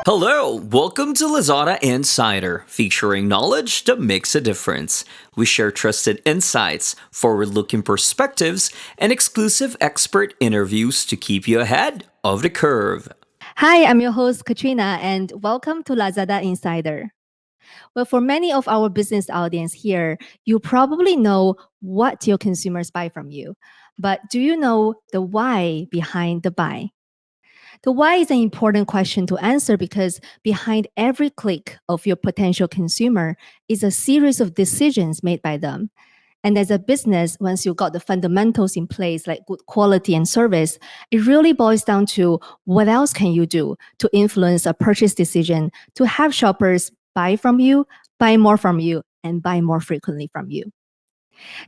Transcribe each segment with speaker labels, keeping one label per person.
Speaker 1: Hello, welcome to Lazada Insider, featuring knowledge that makes a difference. We share trusted insights, forward looking perspectives, and exclusive expert interviews to keep you ahead of the curve.
Speaker 2: Hi, I'm your host, Katrina, and welcome to Lazada Insider. Well, for many of our business audience here, you probably know what your consumers buy from you. But do you know the why behind the buy? The why is an important question to answer because behind every click of your potential consumer is a series of decisions made by them. And as a business, once you got the fundamentals in place, like good quality and service, it really boils down to what else can you do to influence a purchase decision to have shoppers buy from you, buy more from you, and buy more frequently from you.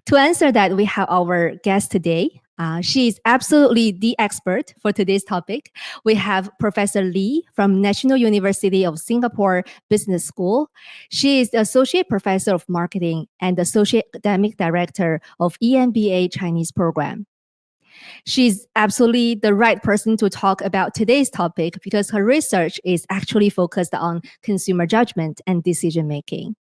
Speaker 2: To answer that, we have our guest today. She is absolutely the expert for today's topic. We have Professor Lee from National University of Singapore Business School. She is the Associate Professor of Marketing and Associate Academic Director of EMBA Chinese program. She's absolutely the right person to talk about today's topic because her research is actually focused on consumer judgment and decision making.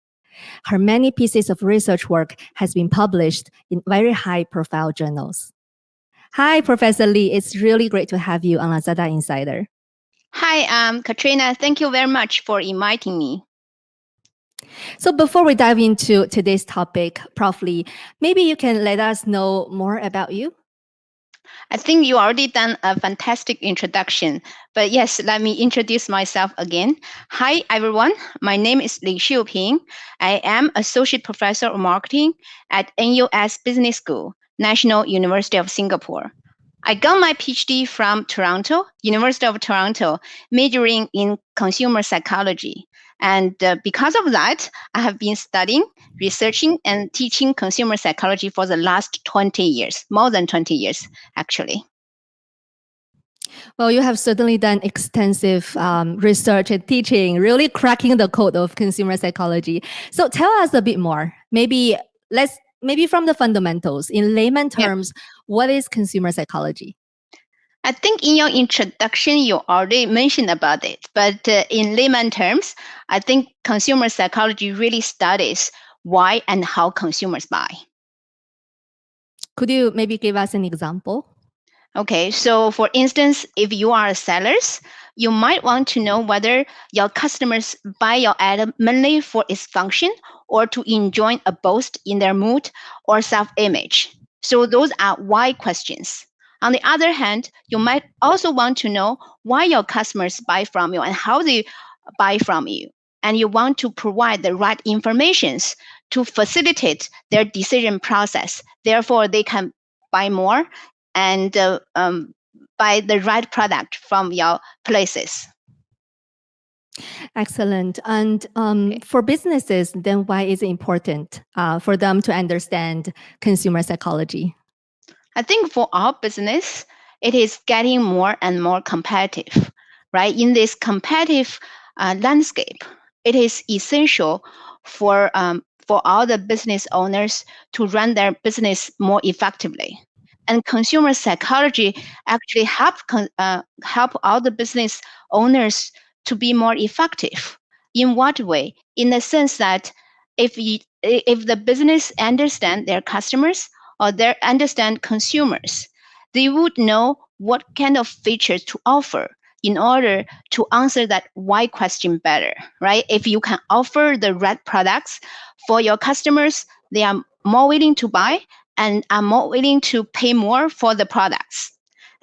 Speaker 2: Her many pieces of research work has been published in very high-profile journals. Hi, Professor Lee. It's really great to have you on Lazada Insider.
Speaker 3: Hi, Katrina. Thank you very much for inviting me.
Speaker 2: So before we dive into today's topic, Prof. Lee, maybe you can let us know more about you.
Speaker 3: I think you already done a fantastic introduction, but yes, let me introduce myself again. Hi, everyone. My name is Xiuping. I am Associate Professor of Marketing at NUS Business School, National University of Singapore. I got my PhD from Toronto, University of Toronto, majoring in consumer psychology. And because of that, I have been studying, researching, and teaching consumer psychology for the last 20 years, more than 20 years, actually.
Speaker 2: Well, you have certainly done extensive research and teaching, really cracking the code of consumer psychology. So tell us a bit more. Maybe from the fundamentals. In layman terms, what is consumer psychology?
Speaker 3: I think in your introduction, you already mentioned about it. But in layman terms, I think consumer psychology really studies why and how consumers buy.
Speaker 2: Could you maybe give us an example?
Speaker 3: Okay, so for instance, if you are a seller, you might want to know whether your customers buy your item mainly for its function or to enjoy a boost in their mood or self-image. So those are why questions. On the other hand, you might also want to know why your customers buy from you and how they buy from you. And you want to provide the right information to facilitate their decision process. Therefore, they can buy more and buy the right product from your places.
Speaker 2: Excellent. And for businesses, then why is it important for them to understand consumer psychology?
Speaker 3: I think for our business, it is getting more and more competitive, right? In this competitive landscape, it is essential for all the business owners to run their business more effectively. And consumer psychology actually help all the business owners to be more effective. In what way? In the sense that if the business understand their customers or they understand consumers, they would know what kind of features to offer in order to answer that why question better, right? If you can offer the right products for your customers, they are more willing to buy and are more willing to pay more for the products.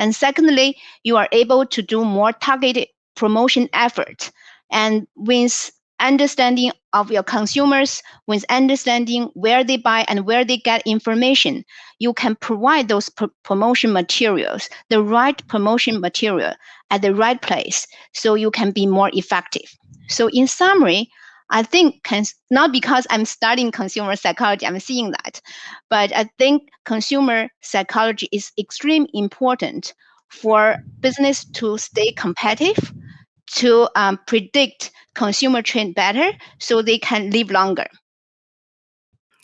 Speaker 3: And secondly, you are able to do more targeted promotion effort. And with understanding of your consumers, with understanding where they buy and where they get information, you can provide those promotion materials, the right promotion material at the right place, so you can be more effective. So in summary, I think not because I'm studying consumer psychology, I'm seeing that, but I think consumer psychology is extremely important for business to stay competitive, to predict consumer trend better so they can live longer.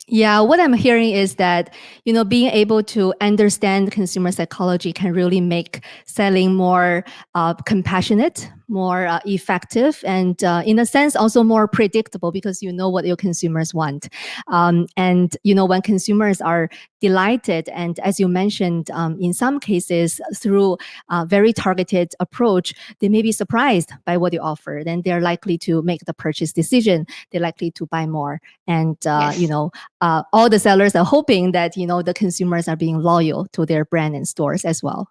Speaker 2: Yeah, what I'm hearing is that, being able to understand consumer psychology can really make selling more compassionate, more effective, and in a sense also more predictable, because you know what your consumers want. And when consumers are delighted, and as you mentioned, in some cases through a very targeted approach, they may be surprised by what you offer, then they're likely to make the purchase decision. They're likely to buy more. And
Speaker 3: Yes.
Speaker 2: all the sellers are hoping that the consumers are being loyal to their brand and stores as well.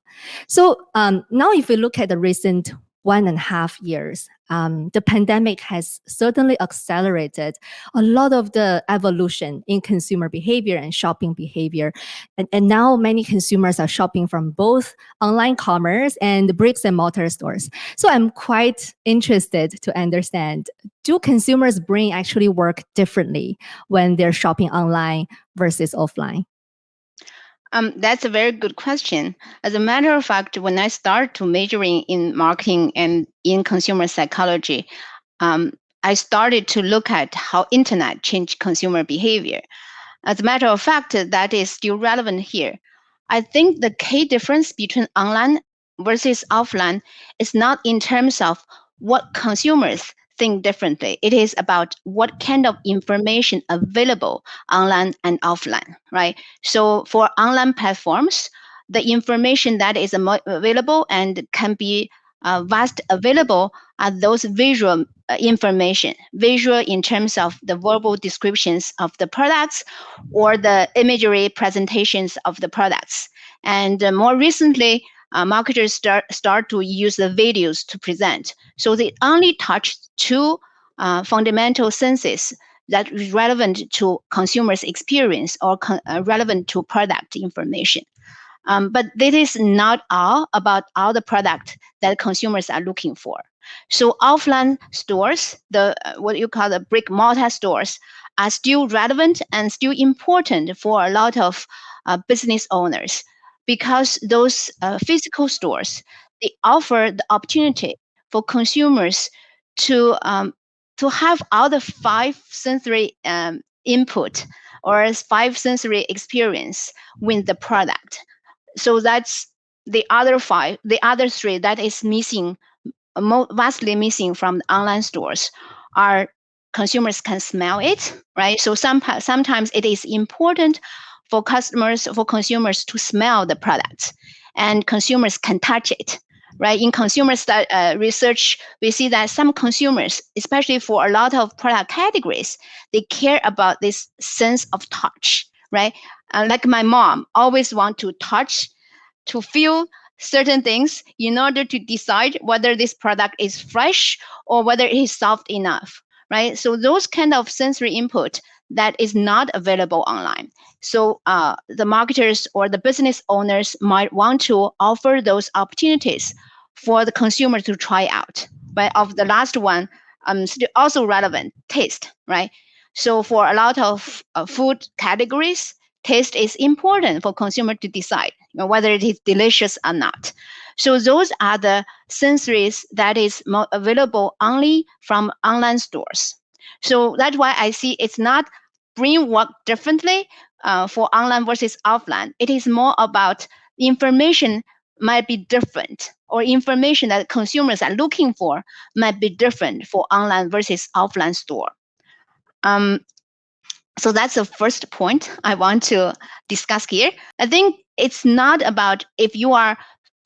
Speaker 2: So now if we look at the recent 1.5 years, the pandemic has certainly accelerated a lot of the evolution in consumer behavior and shopping behavior. And now many consumers are shopping from both online commerce and bricks and mortar stores. So I'm quite interested to understand, do consumers' brain actually work differently when they're shopping online versus offline?
Speaker 3: That's a very good question. As a matter of fact, when I started to majoring in marketing and in consumer psychology, I started to look at how internet changed consumer behavior. As a matter of fact, that is still relevant here. I think the key difference between online versus offline is not in terms of what consumers think differently. It is about what kind of information available online and offline, right? So for online platforms, the information that is available and can be vast available are those visual information, visual in terms of the verbal descriptions of the products or the imagery presentations of the products. And more recently, marketers start to use the videos to present. So they only touch two fundamental senses that is relevant to consumers' experience or relevant to product information. But this is not all about all the product that consumers are looking for. So offline stores, the what you call the brick mortar stores, are still relevant and still important for a lot of business owners, because those physical stores, they offer the opportunity for consumers to have all the five sensory input or five sensory experience with the product. So that's the other three that is missing, vastly missing from the online stores, are consumers can smell it, right? So sometimes it is important for consumers to smell the products, and consumers can touch it, right? In consumer research, we see that some consumers, especially for a lot of product categories, they care about this sense of touch, right? Like my mom always want to touch, to feel certain things in order to decide whether this product is fresh or whether it is soft enough, right? So those kind of sensory input that is not available online. So the marketers or the business owners might want to offer those opportunities for the consumer to try out. But of the last one, still also relevant, taste, right? So for a lot of food categories, taste is important for consumer to decide whether it is delicious or not. So those are the sensories that is available only from online stores. So that's why I see it's not brain work differently for online versus offline. It is more about information might be different, or information that consumers are looking for might be different for online versus offline store. So that's the first point I want to discuss here. I think it's not about if you are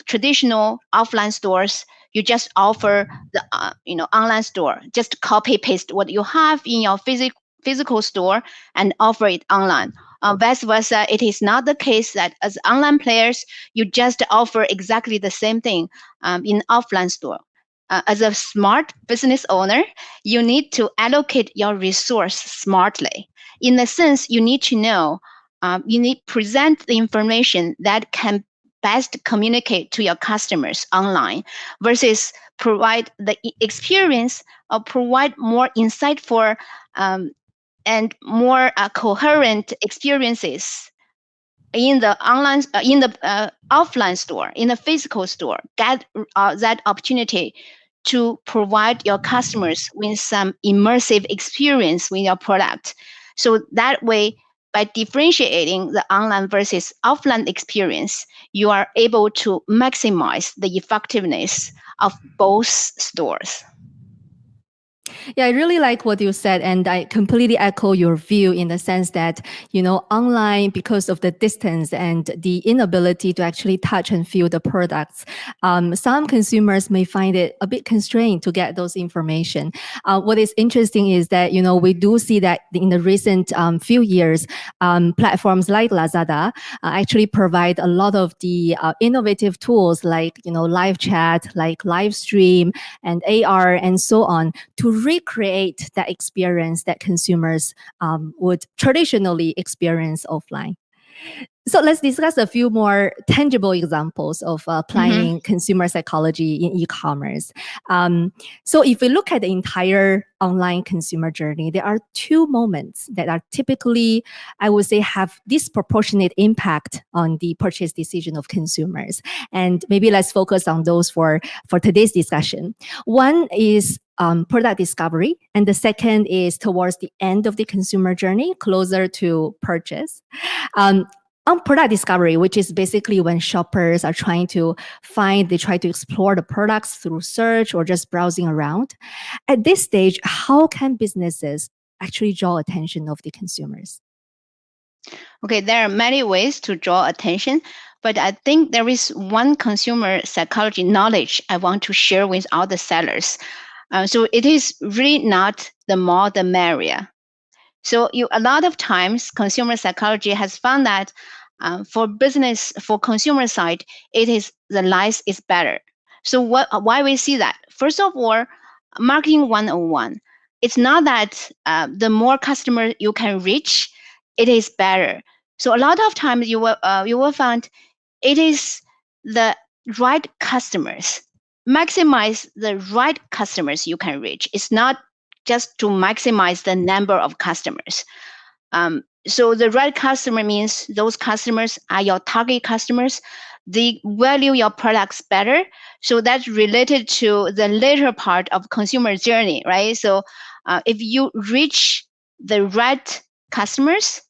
Speaker 3: traditional offline stores, you just offer the online store, just copy paste what you have in your physical store and offer it online. Vice versa, it is not the case that as online players, you just offer exactly the same thing in offline store. As a smart business owner, you need to allocate your resource smartly. In the sense, you need to know, you need to present the information that can best communicate to your customers online versus provide the experience or provide more insightful and more coherent experiences in the online, in the offline store, in the physical store. Get that opportunity to provide your customers with some immersive experience with your product. So that way, by differentiating the online versus offline experience, you are able to maximize the effectiveness of both stores.
Speaker 2: Yeah, I really like what you said, and I completely echo your view in the sense that, online, because of the distance and the inability to actually touch and feel the products, some consumers may find it a bit constrained to get those information. What is interesting is that, we do see that in the recent few years, platforms like Lazada actually provide a lot of the innovative tools like, live chat, like live stream and AR and so on to recreate that experience that consumers would traditionally experience offline. So let's discuss a few more tangible examples of applying consumer psychology in e-commerce. So if we look at the entire online consumer journey, there are two moments that are typically, I would say, have disproportionate impact on the purchase decision of consumers. And maybe let's focus on those for today's discussion. One is product discovery, and the second is towards the end of the consumer journey, closer to purchase. On product discovery, which is basically when shoppers are they try to explore the products through search or just browsing around. At this stage, how can businesses actually draw attention of the consumers?
Speaker 3: Okay, there are many ways to draw attention, but I think there is one consumer psychology knowledge I want to share with all the sellers. So it is really not the more the merrier. So a lot of times consumer psychology has found that for consumer side, it is the less is better. So why we see that? First of all, marketing 101. It's not that the more customer you can reach, it is better. So a lot of times you will find it is the right customers. Maximize the right customers you can reach. It's not just to maximize the number of customers. So the right customer means those customers are your target customers. They value your products better. So that's related to the later part of consumer journey, right? So if you reach the right customers,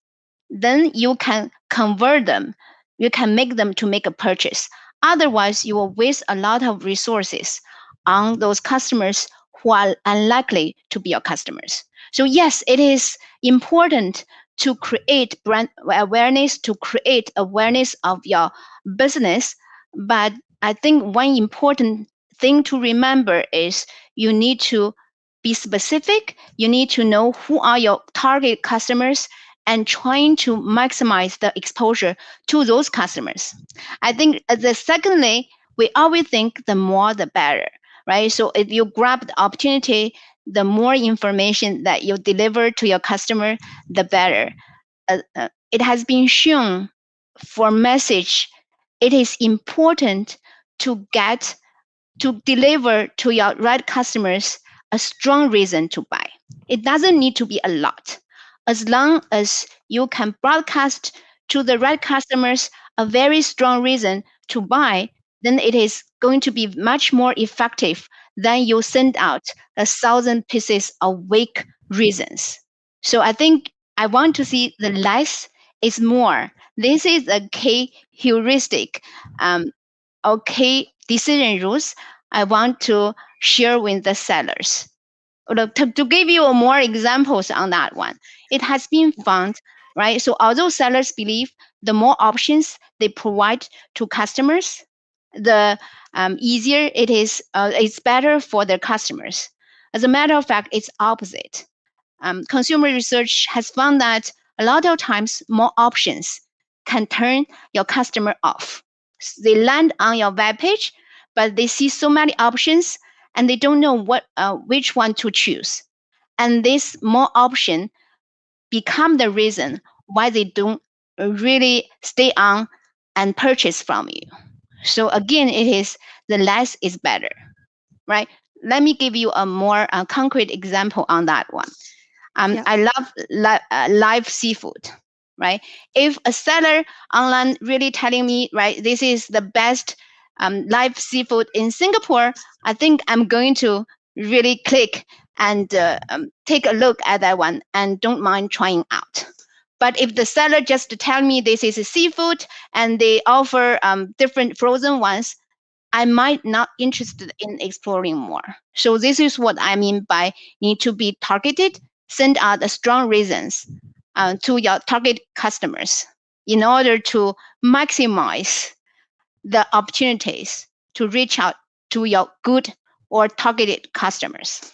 Speaker 3: then you can convert them. You can make them to make a purchase. Otherwise, you will waste a lot of resources on those customers who are unlikely to be your customers. So yes, it is important to create brand awareness, to create awareness of your business. But I think one important thing to remember is you need to be specific. You need to know who are your target customers and trying to maximize the exposure to those customers. I think secondly, we always think the more the better, right? So if you grab the opportunity, the more information that you deliver to your customer, the better. It has been shown for message, it is important to deliver to your right customers a strong reason to buy. It doesn't need to be a lot. As long as you can broadcast to the right customers a very strong reason to buy, then it is going to be much more effective than you send out 1,000 pieces of weak reasons. So I think I want to see the less is more. This is a key heuristic or key decision rules I want to share with the sellers. To give you more examples on that one, it has been found, right? So although sellers believe the more options they provide to customers, the easier it is, it's better for their customers. As a matter of fact, it's opposite. Consumer research has found that a lot of times more options can turn your customer off. They land on your web page, but they see so many options and they don't know which one to choose. And this more option become the reason why they don't really stay on and purchase from you. So again, it is the less is better, right? Let me give you a more concrete example on that one. I love live seafood, right? If a seller online really telling me, right, this is the best live seafood in Singapore, I think I'm going to really click and take a look at that one and don't mind trying out. But if the seller just tell me this is a seafood and they offer different frozen ones, I might not interested in exploring more. So this is what I mean by need to be targeted, send out the strong reasons to your target customers in order to maximize the opportunities to reach out to your good or targeted customers.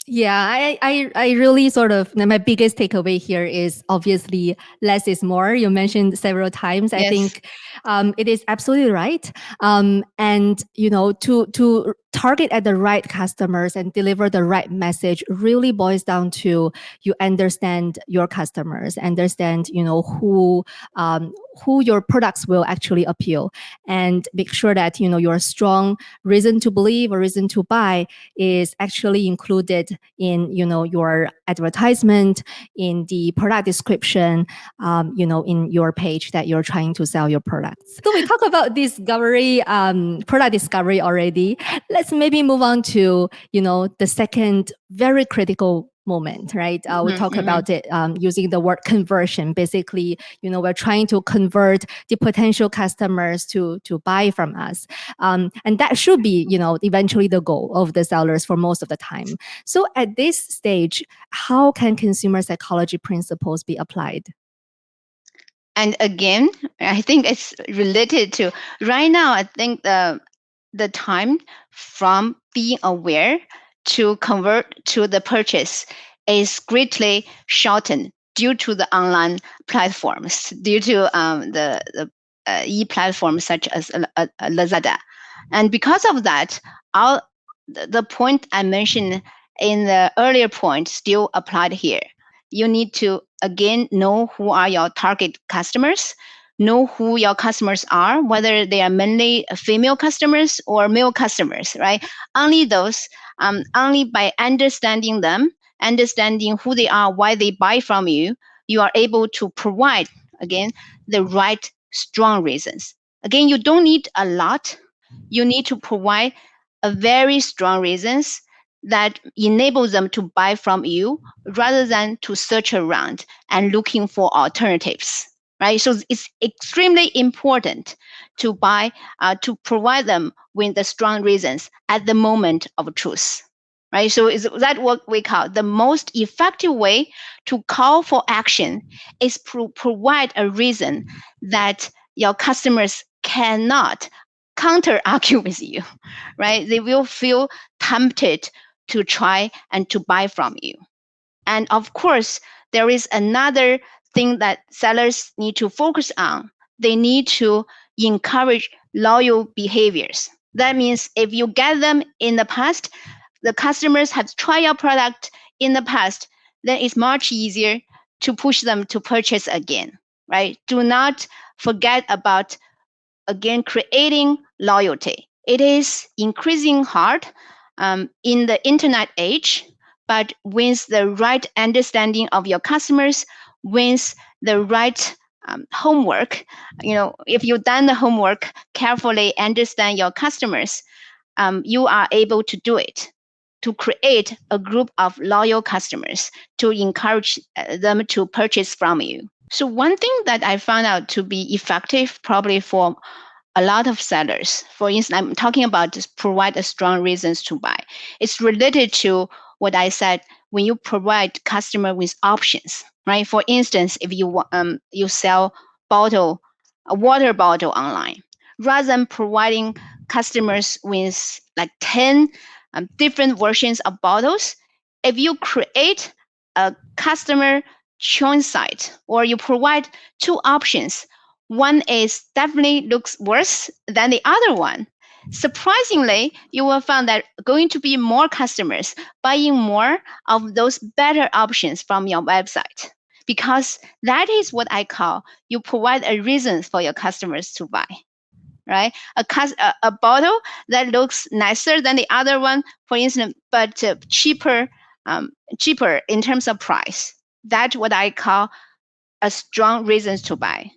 Speaker 2: Yeah, I really sort of, my biggest takeaway here is obviously less is more. You mentioned several times. I
Speaker 3: Yes.
Speaker 2: think it is absolutely right. And to target at the right customers and deliver the right message really boils down to you understand your customers, understand who your products will actually appeal, and make sure that your strong reason to believe or reason to buy is actually included in your advertisement, in the product description, in your page that you're trying to sell your products. So we talk about discovery, product discovery already. Let's maybe move on to the second very critical moment, right? We talk about it using the word conversion. Basically, we're trying to convert the potential customers to buy from us, and that should be eventually the goal of the sellers for most of the time. So at this stage, how can consumer psychology principles be applied?
Speaker 3: And again, I think it's related to right now. I think the time from being aware to convert to the purchase is greatly shortened due to the online platforms, due to the e-platforms such as Lazada. And because of that, the point I mentioned in the earlier point still applied here. You need to again know who are your target customers, know who your customers are, whether they are mainly female customers or male customers, right? Only those, only by understanding them, understanding who they are, why they buy from you, you are able to provide, again, the right strong reasons. Again, you don't need a lot. You need to provide a very strong reasons that enable them to buy from you rather than to search around and looking for alternatives, right? So it's extremely important to to provide them with the strong reasons at the moment of truth, right? So is that what we call the most effective way to call for action is provide a reason that your customers cannot counter argue with you, right? They will feel tempted to try and to buy from you. And of course, there is another thing that sellers need to focus on. They need to encourage loyal behaviors. That means if you get them in the past, the customers have tried your product in the past, then it's much easier to push them to purchase again, right? Do not forget about, again, creating loyalty. It is increasing hard in the internet age, but with the right understanding of your customers, with the right homework, if you've done the homework, carefully understand your customers, you are able to do it, to create a group of loyal customers to encourage them to purchase from you. So one thing that I found out to be effective probably for a lot of sellers, for instance, I'm talking about just provide a strong reasons to buy. It's related to what I said when you provide customer with options, right? For instance, if you sell a water bottle online, rather than providing customers with like 10 different versions of bottles, if you create a customer choice site or you provide two options, one is definitely looks worse than the other one, surprisingly, you will find that going to be more customers buying more of those better options from your website, because that is what I call you provide a reason for your customers to buy, right? A bottle that looks nicer than the other one, for instance, but cheaper in terms of price. That's what I call a strong reasons to buy.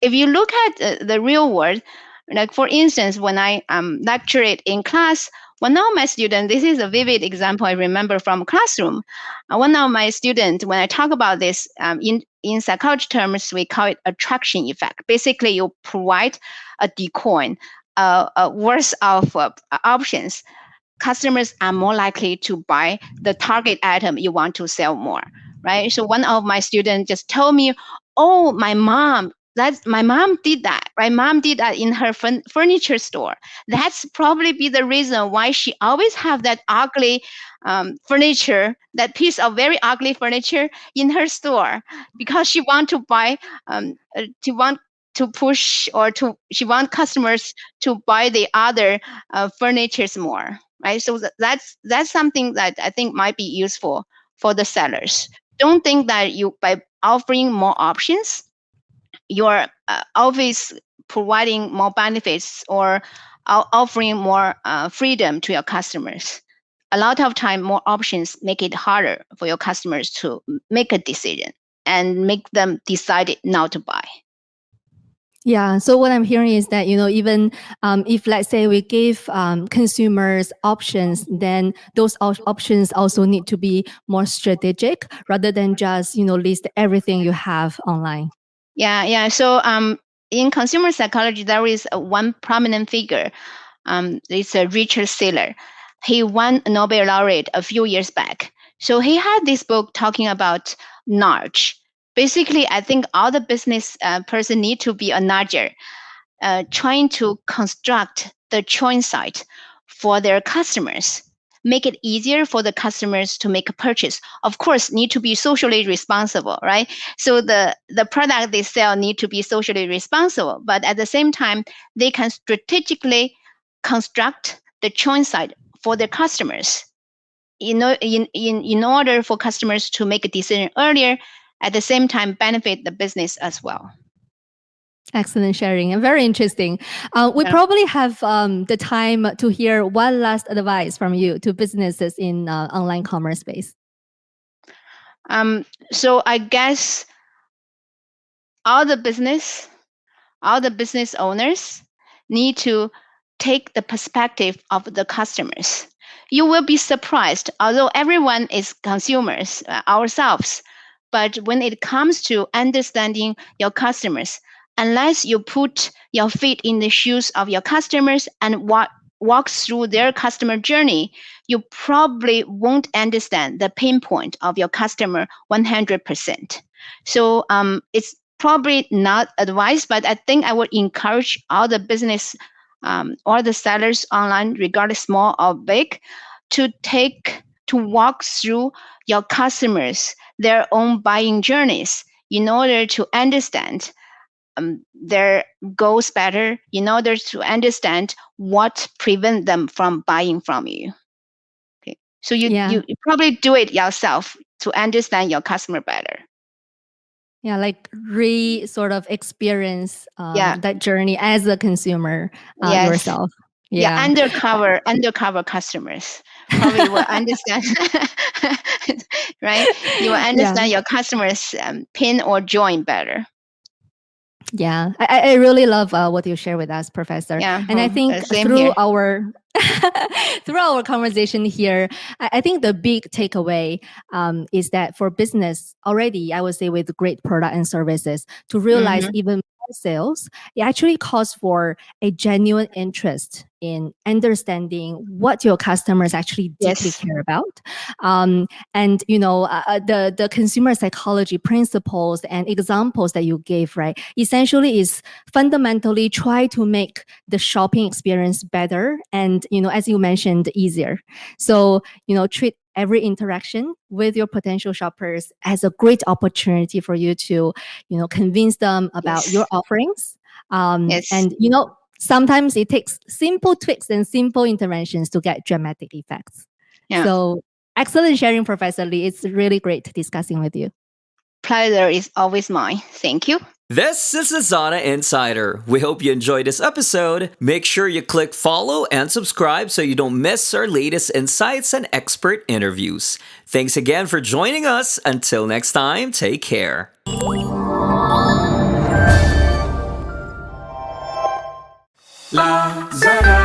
Speaker 3: If you look at the real world, like for instance, when I lecture it in class, One of my students, this is a vivid example I remember from classroom. One of my students, when I talk about this, in psychology terms, we call it attraction effect. Basically, you provide a decoy, worth of options. Customers are more likely to buy the target item you want to sell more, right? So one of my students just told me, "Oh, my mom did that, right? Mom did that in her furniture store. That's probably be the reason why she always have that ugly furniture, that piece of very ugly furniture in her store, because she want to buy, to want to push or to she want customers to buy the other furnitures more, right? So that's something that I think might be useful for the sellers. Don't think that you by offering more options you're always providing more benefits or offering more freedom to your customers. A lot of time, more options make it harder for your customers to make a decision and make them decide not to buy.
Speaker 2: Yeah. So what I'm hearing is that, even if let's say we give consumers options, then those options also need to be more strategic rather than just, list everything you have online.
Speaker 3: Yeah. So in consumer psychology, there is one prominent figure. It's Richard Thaler. He won a Nobel laureate a few years back. So he had this book talking about nudge. Basically, I think all the business person need to be a nudger, trying to construct the choice site for their customers, make it easier for the customers to make a purchase. Of course, need to be socially responsible, right? So the product they sell need to be socially responsible, but at the same time, they can strategically construct the choice site for their customers. In order for customers to make a decision earlier, at the same time benefit the business as well.
Speaker 2: Excellent sharing and very interesting. We
Speaker 3: Yeah.
Speaker 2: probably have the time to hear one last advice from you to businesses in online commerce space.
Speaker 3: So I guess all the business owners need to take the perspective of the customers. You will be surprised, although everyone is consumers ourselves, but when it comes to understanding your customers, unless you put your feet in the shoes of your customers and walk through their customer journey, you probably won't understand the pain point of your customer 100%. So it's probably not advice, but I think I would encourage all the business or the sellers online, regardless small or big, to walk through your customers, their own buying journeys in order to understand their goals better, in order to understand what prevent them from buying from you. Okay. So you probably do it yourself to understand your customer better.
Speaker 2: Yeah, like sort of experience
Speaker 3: Yeah.
Speaker 2: that journey as a consumer
Speaker 3: Yes.
Speaker 2: yourself.
Speaker 3: Yeah, undercover customers probably will understand, right? You will understand your customers' pain or joy better.
Speaker 2: Yeah, I really love what you share with us, Professor.
Speaker 3: Yeah,
Speaker 2: and I think
Speaker 3: same
Speaker 2: through
Speaker 3: here.
Speaker 2: our through our conversation here, I think the big takeaway is that for business already, I would say with great product and services, to realize even more sales, it actually calls for a genuine interest in understanding what your customers actually deeply care about. And the consumer psychology principles and examples that you gave, right, essentially is fundamentally try to make the shopping experience better and, as you mentioned, easier. So, treat every interaction with your potential shoppers as a great opportunity for you to, convince them about your offerings. And, sometimes it takes simple tweaks and simple interventions to get dramatic effects.
Speaker 3: Yeah.
Speaker 2: So excellent sharing, Professor Lee. It's really great discussing with you.
Speaker 3: Pleasure is always mine. Thank you.
Speaker 1: This is Lazada Insider. We hope you enjoyed this episode. Make sure you click follow and subscribe so you don't miss our latest insights and expert interviews. Thanks again for joining us. Until next time, take care.
Speaker 4: Lazada.